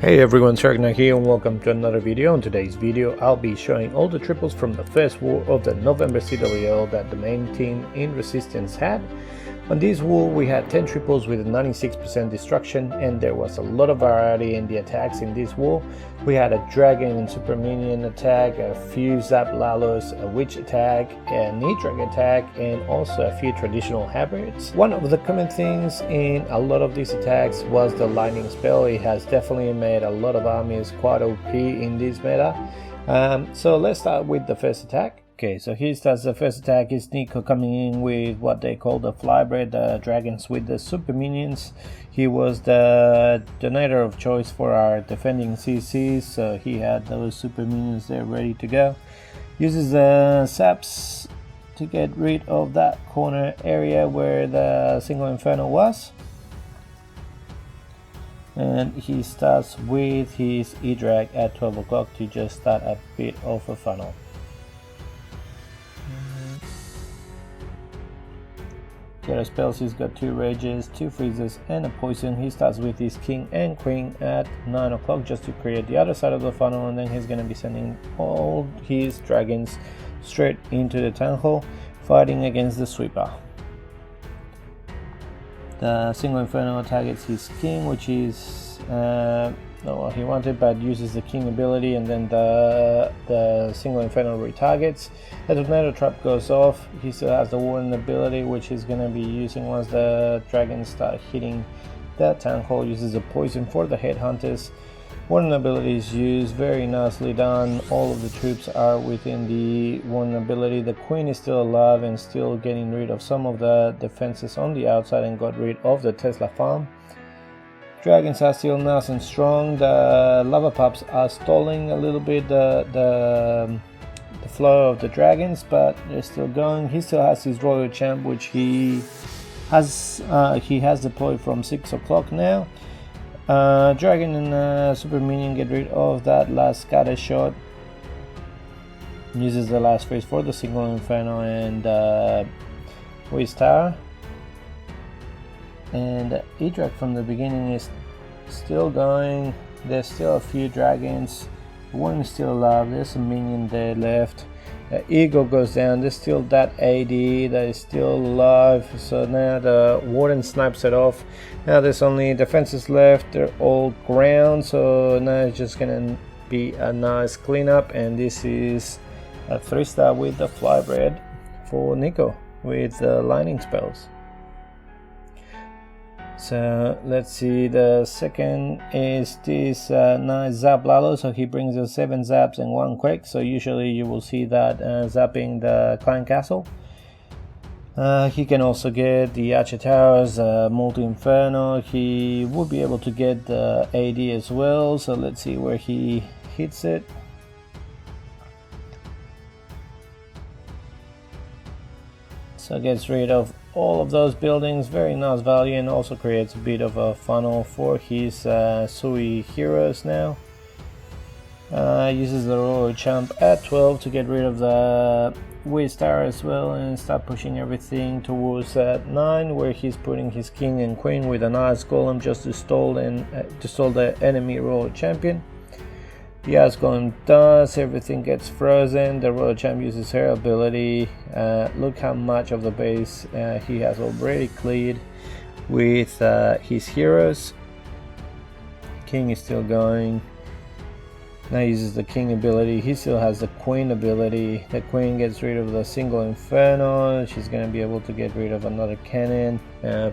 Hey everyone, Sccwl here and welcome to another video. In today's video I'll be showing all the triples from the first war of the November CWL that the main team in Resistance had. On this war we had 10 triples with 96% destruction, and there was a lot of variety in the attacks in this war. We had a dragon and super minion attack, a few zap lalos, a witch attack, an Edrag attack, and also a few traditional hybrids. One of the common things in a lot of these attacks was the lightning spell. It has definitely made a lot of armies quite OP in this meta. So let's start with the first attack. Okay, so here starts the first attack. Is Nico coming in with what they call the Flybrid, the dragons with the super minions. He was the donator of choice for our defending CCs, so he had those super minions there ready to go. Uses the saps to get rid of that corner area where the single inferno was. And he starts with his Edrag at 12 o'clock to just start a bit of a funnel. Get spells, he's got 2 rages, 2 freezes and a poison. He starts with his king and queen at 9 o'clock just to create the other side of the funnel, and then he's going to be sending all his dragons straight into the town hall, fighting against the sweeper. The single inferno targets his king, which is not what he wanted, but uses the king ability, and then the single inferno retargets. The tornado trap goes off. He still has the warden ability, which he's going to be using once the dragons start hitting the town hall. Uses the poison for the headhunters. Warden ability is used, very nicely done. All of the troops are within the warden ability. The queen is still alive and still getting rid of some of the defenses on the outside, and got rid of the Tesla farm. Dragons are still nice and strong. The lava pups are stalling a little bit the flow of the dragons, but they're still going. He still has his royal champ, which he has deployed from 6 o'clock now. Dragon and super minion get rid of that last scatter shot. Uses the last phase for the single inferno and waste tower. And Edrag from the beginning is still going. There's still a few dragons. One is still alive. There's a minion there left. Eagle goes down. There's still that AD that is still alive. So now the warden snipes it off. Now there's only defenses left. They're all ground. So now it's just gonna be a nice cleanup. And this is a 3-star with the Flybrid for Nico with the lightning spells. So let's see, the second is this nice zap lalo. So he brings us 7 zaps and 1 quake. So usually you will see that zapping the clan castle. He can also get the archer towers, multi inferno. He will be able to get the AD as well. So let's see where he hits it. So gets rid of all of those buildings, very nice value, and also creates a bit of a funnel for his Sui heroes now. Uses the royal champ at 12 to get rid of the Wiz Tower as well, and start pushing everything towards 9, where he's putting his king and queen with a nice golem just to stall the enemy royal champion. The Ice Golem does, everything gets frozen. The Royal Champ uses her ability. Look how much of the base he has already cleared with his heroes. King is still going. Now uses the King ability. He still has the Queen ability. The Queen gets rid of the single inferno. She's going to be able to get rid of another cannon,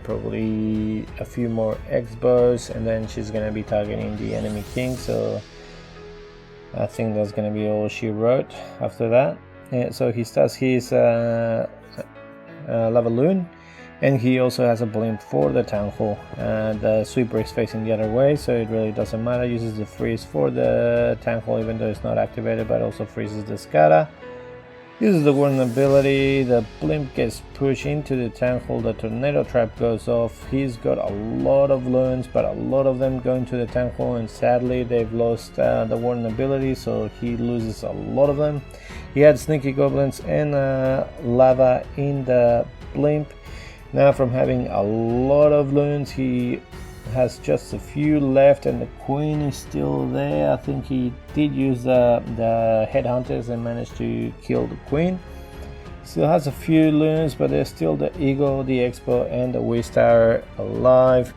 probably a few more X-bows, and then she's going to be targeting the enemy king. So I think that's going to be all she wrote after that. And so he starts his lava loon, and he also has a blimp for the town hall. The sweeper is facing the other way, so it really doesn't matter. Uses the freeze for the town hall even though it's not activated, but also freezes the scatter. Uses the warden ability. The blimp gets pushed into the town hall. The tornado trap goes off. He's got a lot of loons, but a lot of them going to the town hall, and sadly they've lost the warden ability, so he loses a lot of them. He had sneaky goblins and lava in the blimp. Now from having a lot of loons, he has just a few left, and the queen is still there. I think he did use the headhunters and managed to kill the queen. Still has a few loons, but there's still the eagle, the expo, and the Wistar alive.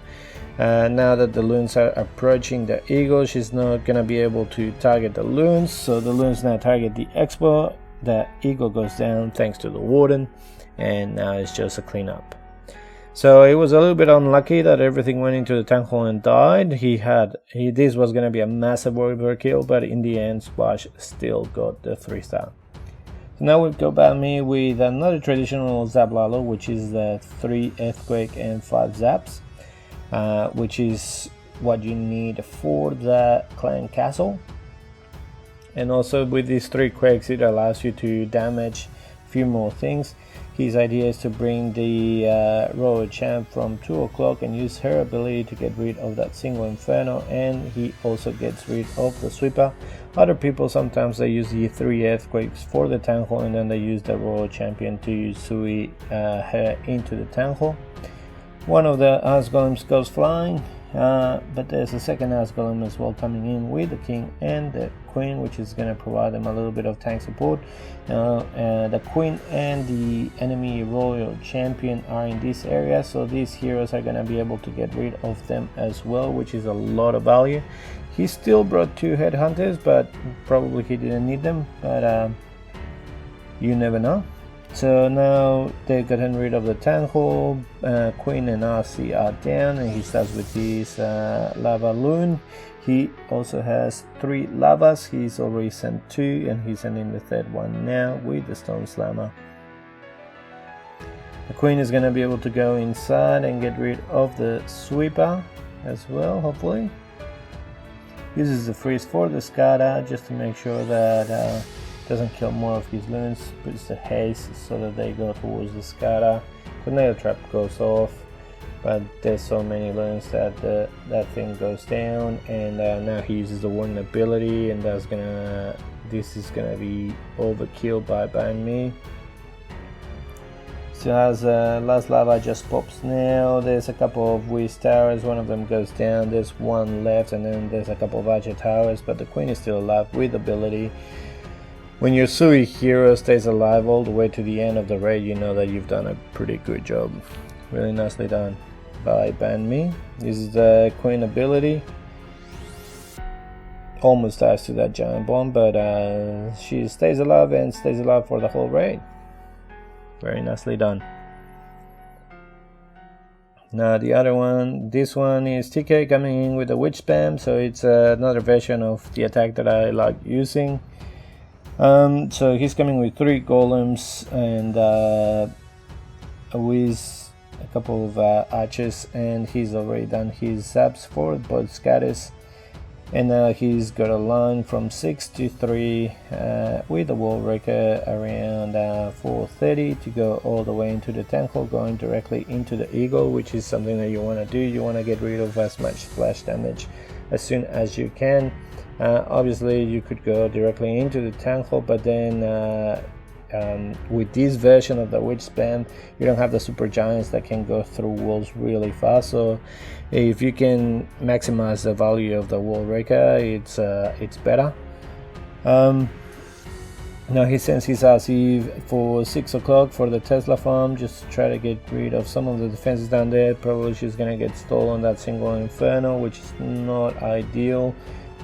Now that the loons are approaching the eagle, she's not gonna be able to target the loons, so the loons now target the expo. The eagle goes down thanks to the warden, and now it's just a cleanup. So it was a little bit unlucky that everything went into the tank hole and died. This was gonna be a massive overkill, but in the end Splash still got the 3-star. So now we'll go back me with another traditional zap lalo, which is the 3 earthquake and 5 zaps. Which is what you need for the clan castle, and also with these 3 quakes it allows you to damage a few more things. His idea is to bring the royal champ from 2 o'clock and use her ability to get rid of that single inferno, and he also gets rid of the sweeper. Other people sometimes they use the 3 earthquakes for the tank hole, and then they use the royal champion to sui her into the tank hole. One of the ice golems goes flying, but there's a second ice golem as well coming in with the king and the queen, which is going to provide them a little bit of tank support. Now the queen and the enemy royal champion are in this area, so these heroes are going to be able to get rid of them as well, which is a lot of value. He still brought 2 headhunters, but probably he didn't need them, but you never know. So now they've gotten rid of the tank hole. Queen and RC are down, and he starts with his lava loon. He also has 3 lavas. He's already sent 2, and he's sending the 3rd one now with the stone slammer. The queen is going to be able to go inside and get rid of the sweeper as well, hopefully. Uses the freeze for the scatter just to make sure that doesn't kill more of his loons. Puts the haste so that they go towards the scatter. Tornado trap goes off, but there's so many loons that that thing goes down, and now he uses the warden ability, and this is gonna be overkill by Ban Me. Still has last lava just pops now. There's a couple of Wiz towers, one of them goes down, there's one left, and then there's a couple of Archer towers, but the queen is still alive with ability. When your Sui hero stays alive all the way to the end of the raid, you know that you've done a pretty good job. Really nicely done by Ban Me. This is the queen ability. Almost dies to that giant bomb, but she stays alive and stays alive for the whole raid. Very nicely done. Now the other one, this one is TK coming in with the witch spam, so it's another version of the attack that I like using. So he's coming with 3 golems and with a couple of archers, and he's already done his zaps for both scatters, and now he's got a line from 6 to 3 with the wall breaker around 4:30 to go all the way into the tank hole, going directly into the eagle, which is something that you want to do. You want to get rid of as much splash damage as soon as you can. Obviously you could go directly into the tank hole, but then with this version of the witch spam you don't have the super giants that can go through walls really fast, so if you can maximize the value of the wall breaker, it's better. Now he sends his RC for 6 o'clock for the Tesla farm, just to try to get rid of some of the defenses down there. Probably she's gonna get stolen that single inferno, which is not ideal,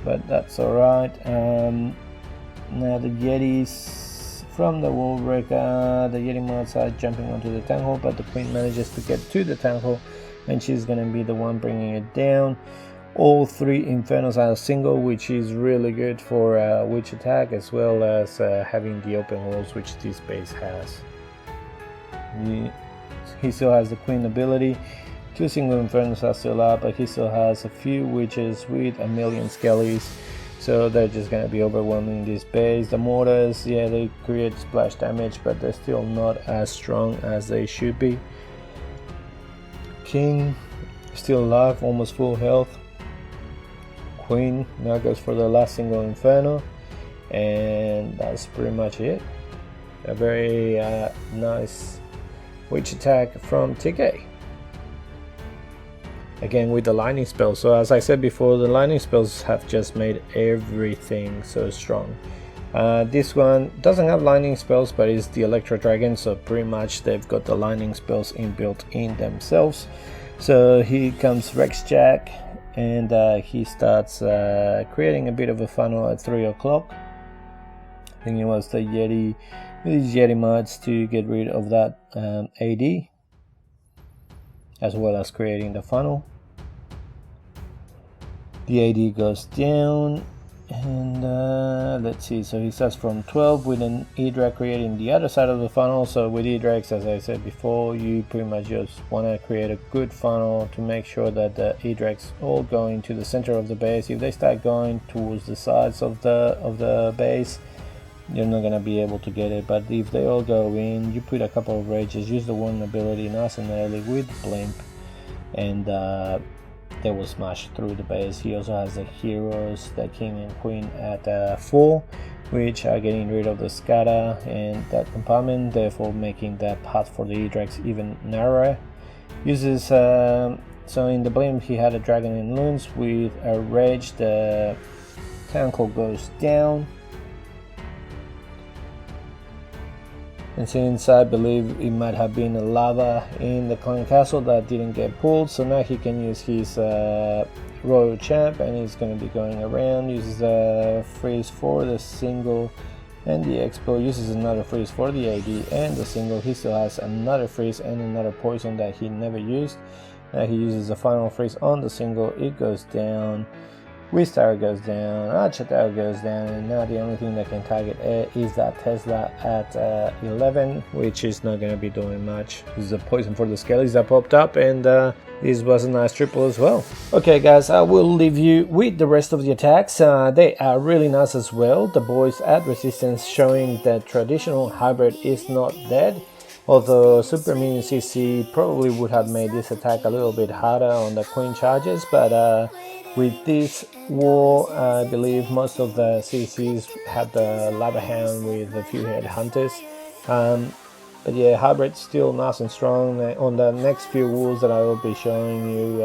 but that's alright. Now the Yetis from the wall breaker, the Yeti mods are jumping onto the tank hole, but the queen manages to get to the tank hole, and she's gonna be the one bringing it down. All 3 infernos are single, which is really good for witch attack, as well as having the open walls, which this base has. He still has the queen ability. 2 single infernos are still up, but he still has a few witches with a million skellies, so they're just gonna be overwhelming this base. The mortars, yeah, they create splash damage, but they're still not as strong as they should be. King still alive, almost full health. Queen now goes for the last single inferno, and that's pretty much it. A very nice witch attack from TK. again with the lightning spells. So as I said before, the lightning spells have just made everything so strong. This one doesn't have lightning spells, but it's the Electro Dragon, so pretty much they've got the lightning spells inbuilt in themselves. So here comes Rex Jack, and he starts creating a bit of a funnel at 3 o'clock. I think it was the Yeti, these Yeti mods to get rid of that AD, as well as creating the funnel. The AD goes down, and let's see, so he starts from 12 with an Edrag creating the other side of the funnel. So with Edrags, as I said before, you pretty much just want to create a good funnel to make sure that the Edrags all go into the center of the base. If they start going towards the sides of the base, you're not going to be able to get it. But if they all go in, you put a couple of rages, use the one ability nice and early with Blimp, and they will smash through the base. He also has the heroes, the king and queen at 4, which are getting rid of the scatter and that compartment, therefore making the path for the Edrags even narrower. Uses so in the Blimp he had a dragon and loons. With a rage, the town call goes down. And since I believe it might have been a lava in the clan castle that didn't get pulled, so now he can use his royal champ, and he's going to be going around. Uses a freeze for the single and the expo, uses another freeze for the AD and the single. He still has another freeze and another poison that he never used. Now he uses a final freeze on the single, it goes down. Wistar goes down, Archatao goes down, and now the only thing that can target is that Tesla at 11, which is not going to be doing much. This is a poison for the skellies that popped up, and this was a nice triple as well. Okay guys, I will leave you with the rest of the attacks. They are really nice as well. The boys at resistance showing that traditional hybrid is not dead. Although Super Minion CC probably would have made this attack a little bit harder on the queen charges, but with this war, I believe most of the CCs had the Lava Hound with a few head hunters. But yeah, hybrid still nice and strong. On the next few wars that I will be showing you,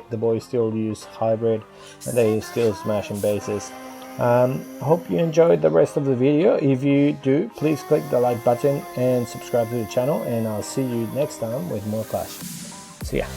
the boys still use hybrid and they still smashing bases. Hope you enjoyed the rest of the video. If you do, please click the like button and subscribe to the channel, and I'll see you next time with more Clash. See ya.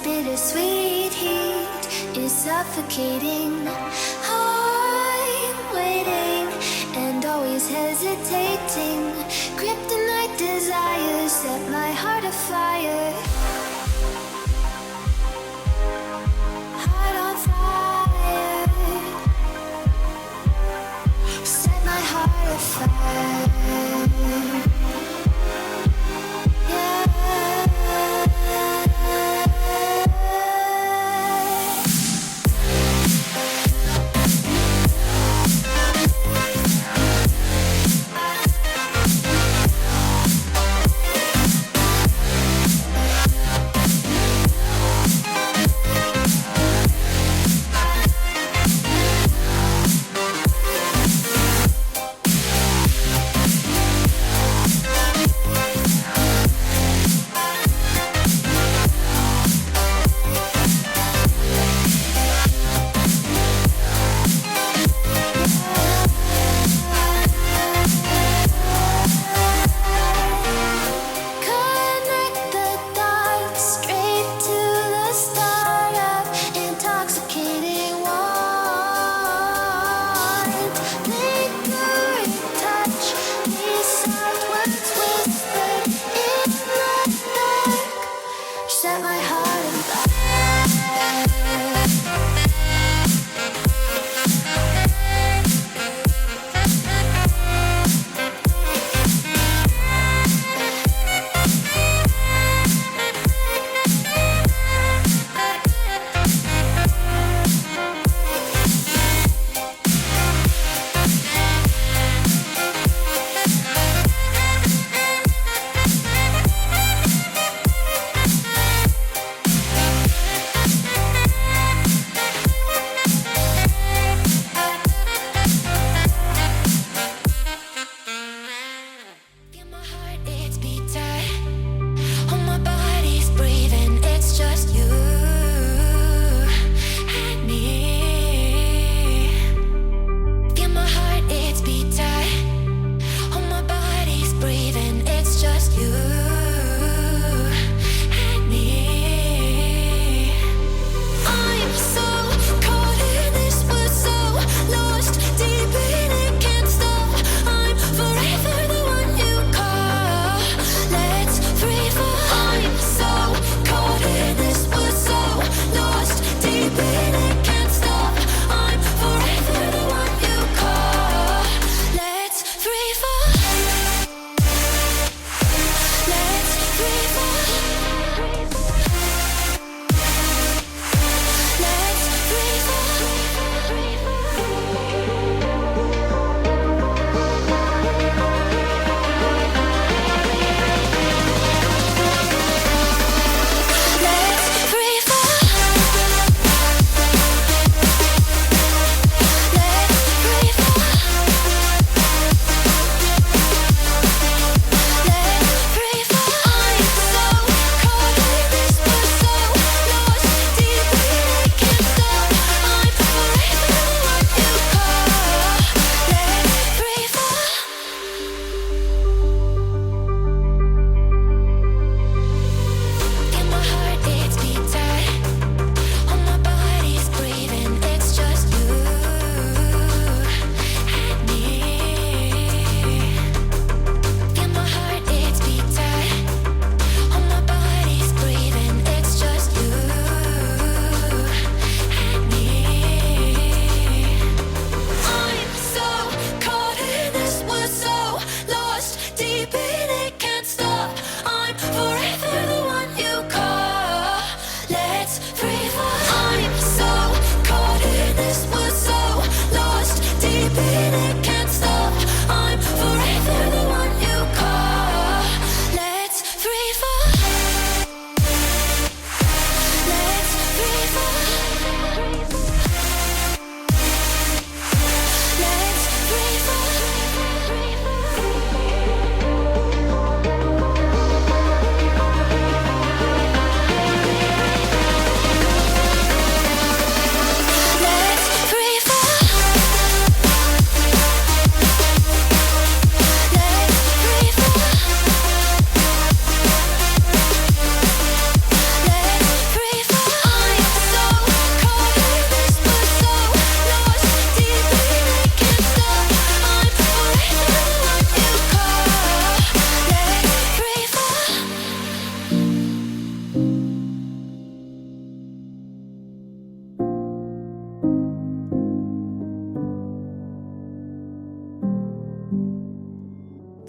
Bittersweet heat is suffocating. I'm waiting and always hesitating. Kryptonite desires set my heart afire. Heart on fire. Set my heart afire.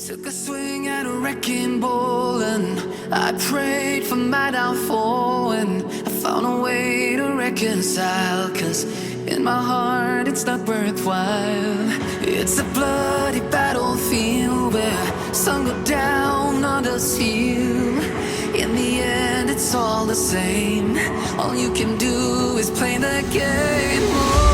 Took a swing at a wrecking ball and I prayed for my downfall, and I found a way to reconcile, 'cause in my heart it's not worthwhile. It's a bloody battlefield where some go down, others heal. In the end it's all the same. All you can do is play the game.